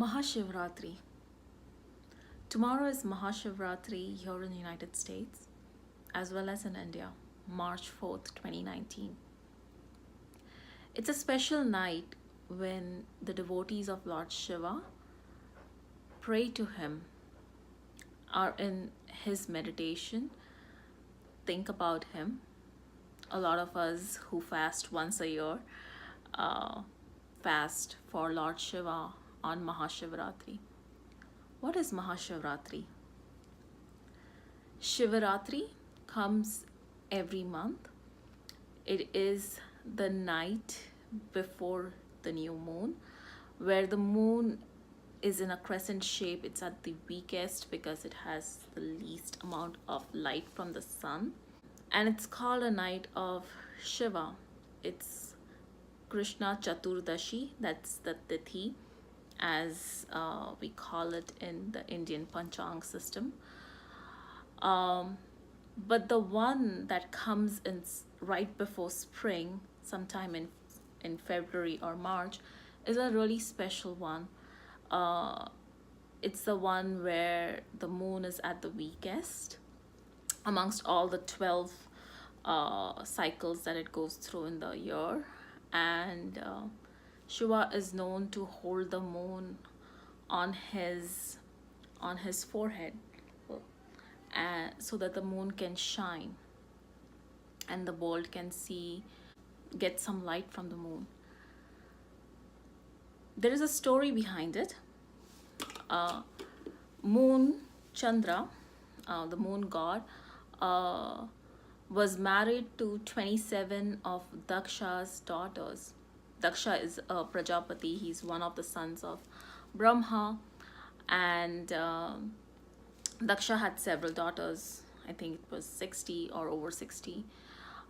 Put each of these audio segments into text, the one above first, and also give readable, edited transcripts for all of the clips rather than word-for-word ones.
MahaShivaratri. Tomorrow is MahaShivaratri here in the United States as well as in India, March 4th, 2019. It's a special night when the devotees of Lord Shiva pray to him, are in his meditation, think about him. A lot of us who fast once a year fast for Lord Shiva on MahaShivaratri. What is MahaShivaratri? Shivaratri comes every month. It is the night before the new moon, where the moon is in a crescent shape. It's at the weakest because it has the least amount of light from the sun. And it's called a night of Shiva. It's Krishna Chaturdashi, that's the tithi, as we call it in the Indian Panchang system. But the one that comes in right before spring, sometime in February or March, is a really special one. It's the one where the moon is at the weakest amongst all the 12 cycles that it goes through in the year. And Shiva is known to hold the moon on his forehead, so that the moon can shine and the world can get some light from the moon. There is a story behind it. Moon Chandra, the moon god, was married to 27 of Daksha's daughters. Daksha is a Prajapati. He's one of the sons of Brahma, and Daksha had several daughters. I think it was 60 or over 60,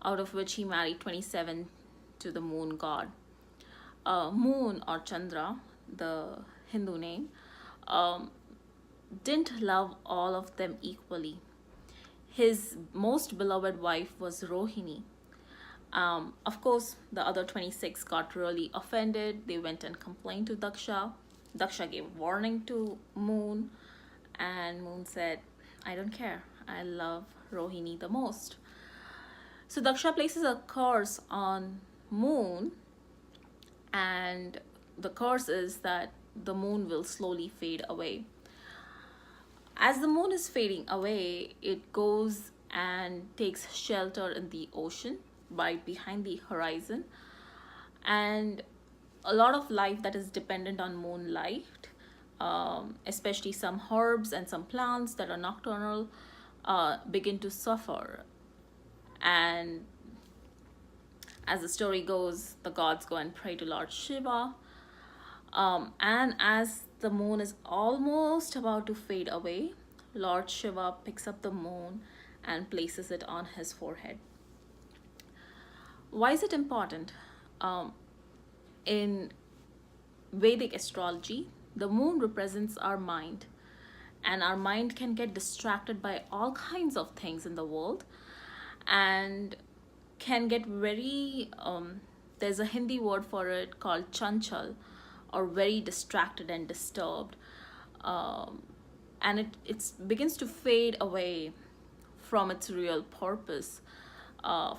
out of which he married 27 to the moon god. Moon, or Chandra, the Hindu name, didn't love all of them equally. His most beloved wife was Rohini. Of course, the other 26 got really offended. They went and complained to Daksha. Daksha gave warning to Moon, and Moon said, I don't care. I love Rohini the most. So Daksha places a curse on Moon, and the curse is that the moon will slowly fade away. As the moon is fading away, it goes and takes shelter in the ocean right behind the horizon, and a lot of life that is dependent on moonlight, especially some herbs and some plants that are nocturnal, begin to suffer. And as the story goes, the gods go and pray to Lord Shiva, and as the moon is almost about to fade away, Lord Shiva picks up the moon and places it on his forehead. Why is it important? In Vedic astrology, the moon represents our mind, and our mind can get distracted by all kinds of things in the world and can get very, there's a Hindi word for it called chanchal, or very distracted and disturbed, and it begins to fade away from its real purpose,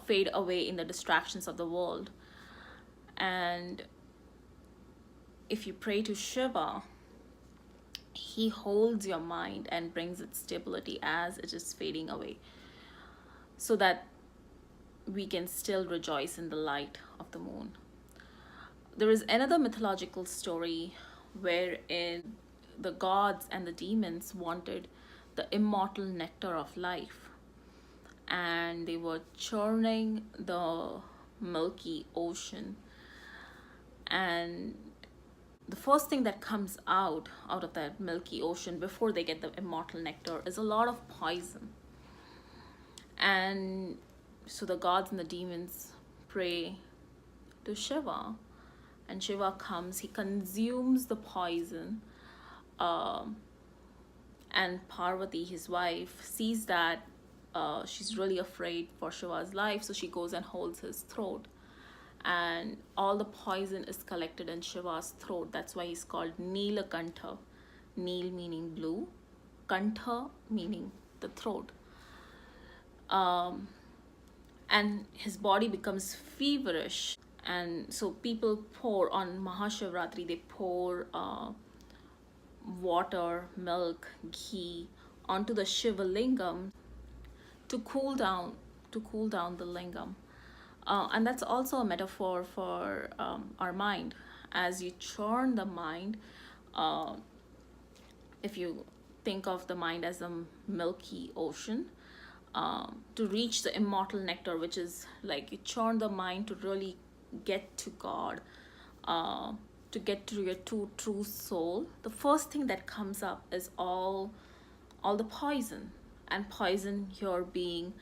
fade away in the distractions of the world. And if you pray to Shiva, he holds your mind and brings it stability as it is fading away, so that we can still rejoice in the light of the moon. There is another mythological story wherein the gods and the demons wanted the immortal nectar of life, and they were churning the milky ocean, and the first thing that comes out of that milky ocean before they get the immortal nectar is a lot of poison. And so the gods and the demons pray to Shiva, and Shiva comes, he consumes the poison, and Parvati, his wife, sees that she's really afraid for Shiva's life, so she goes and holds his throat, and all the poison is collected in Shiva's throat. That's why he's called Neelakantha. Neel meaning blue, Kantha meaning the throat. Um, and his body becomes feverish. And so people pour on Mahashivaratri, they pour water, milk, ghee onto the Shiva lingam to cool down, the lingam. And that's also a metaphor for our mind. As you churn the mind, uh, if you think of the mind as a milky ocean, to reach the immortal nectar, which is like you churn the mind to really get to God, uh, to get to your true soul, the first thing that comes up is all the poison. And poison here being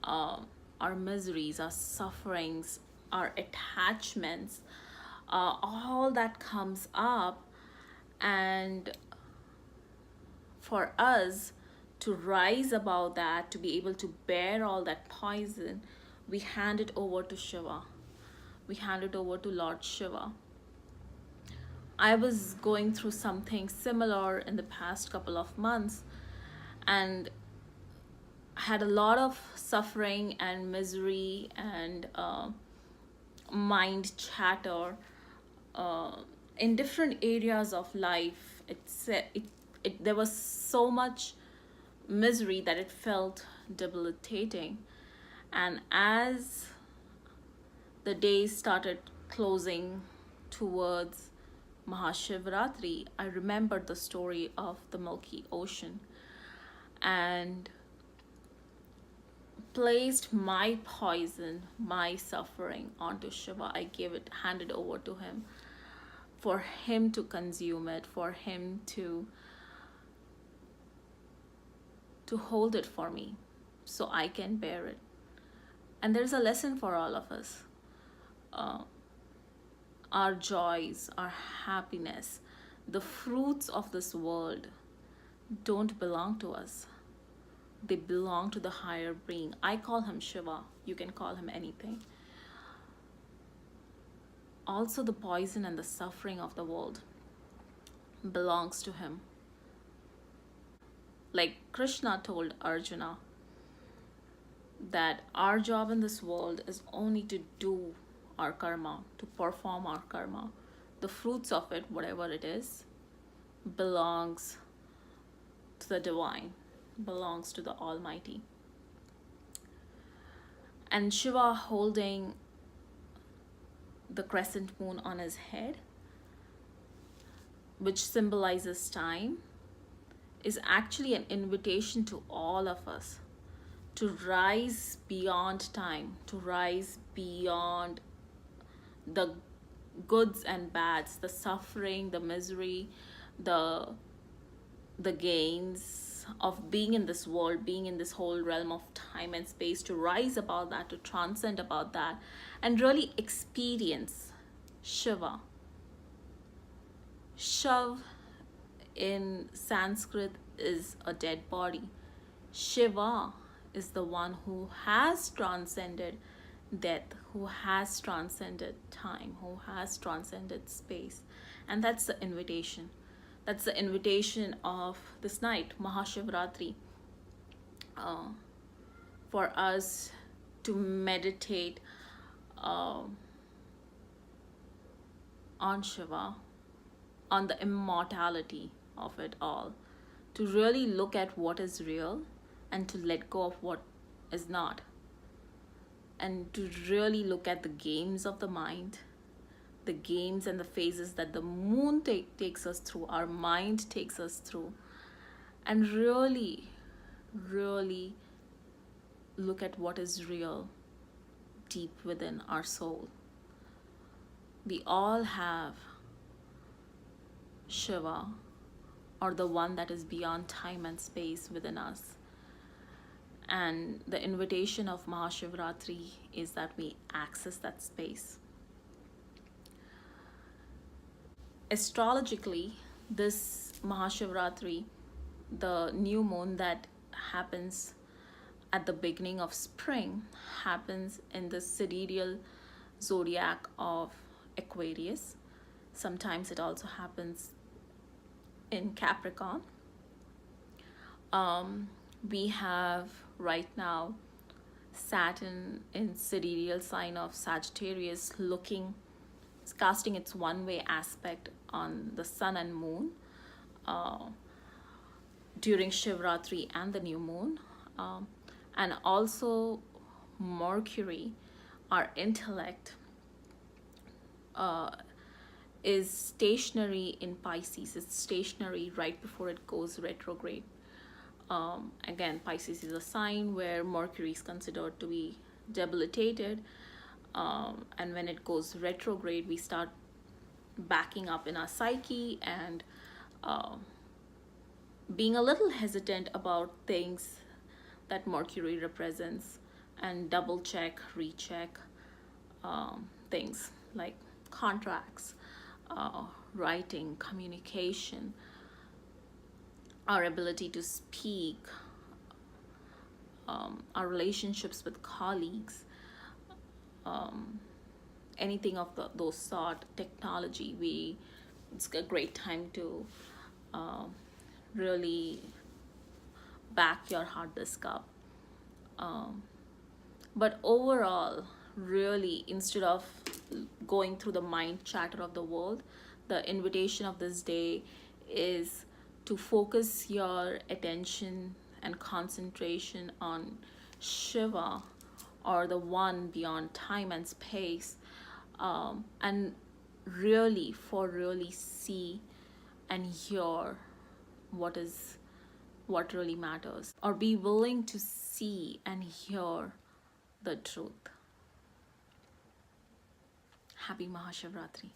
uh, our miseries, our sufferings, our attachments, all that comes up. And for us to rise above that, to be able to bear all that poison, we hand it over to Shiva. We hand it over to Lord Shiva. I was going through something similar in the past couple of months, and had a lot of suffering and misery and mind chatter in different areas of life. There was so much misery that it felt debilitating. And as the days started closing towards Mahashivaratri, I remembered the story of the Milky Ocean and placed my poison, my suffering onto Shiva. I handed over to him for him to consume it, for him to hold it for me so I can bear it. And there's a lesson for all of us. Our joys, our happiness, the fruits of this world don't belong to us. They belong to the higher being. I call him Shiva. You can call him anything. Also, the poison and the suffering of the world belongs to him. Like Krishna told Arjuna that our job in this world is only to do our karma, to perform our karma. The fruits of it, whatever it is, belongs to the divine, belongs to the Almighty. And Shiva holding the crescent moon on his head, which symbolizes time, is actually an invitation to all of us to rise beyond time, to rise beyond the goods and bads, the suffering, the misery, the gains of being in this world, being in this whole realm of time and space, to rise above that, to transcend about that, and really experience Shiva. Shav in Sanskrit is a dead body. Shiva is the one who has transcended death, who has transcended time, who has transcended space. And that's the invitation. That's the invitation of this night, Mahashivaratri, for us to meditate on Shiva, on the immortality of it all, to really look at what is real and to let go of what is not, and to really look at the games of the mind, the games and the phases that the moon takes us through, our mind takes us through, and really, really look at what is real deep within our soul. We all have Shiva, or the one that is beyond time and space within us. And the invitation of Mahashivaratri is that we access that space. Astrologically, this Mahashivaratri, the new moon that happens at the beginning of spring, happens in the sidereal zodiac of Aquarius. Sometimes it also happens in Capricorn. We have right now Saturn in sidereal sign of Sagittarius, casting its one-way aspect on the sun and moon uh, during Shivaratri and the new moon. And also Mercury, our intellect, is stationary in Pisces. It's stationary right before it goes retrograde. Again, Pisces is a sign where Mercury is considered to be debilitated. And when it goes retrograde, we start backing up in our psyche and being a little hesitant about things that Mercury represents, and double check, recheck things like contracts, writing, communication, our ability to speak, our relationships with colleagues, anything of those sort, technology. It's a great time to really back your hard disk up. But overall, really, instead of going through the mind chatter of the world, the invitation of this day is to focus your attention and concentration on Shiva, or the one beyond time and space, and really see and hear what really matters, or be willing to see and hear the truth. Happy MahaShivaratri.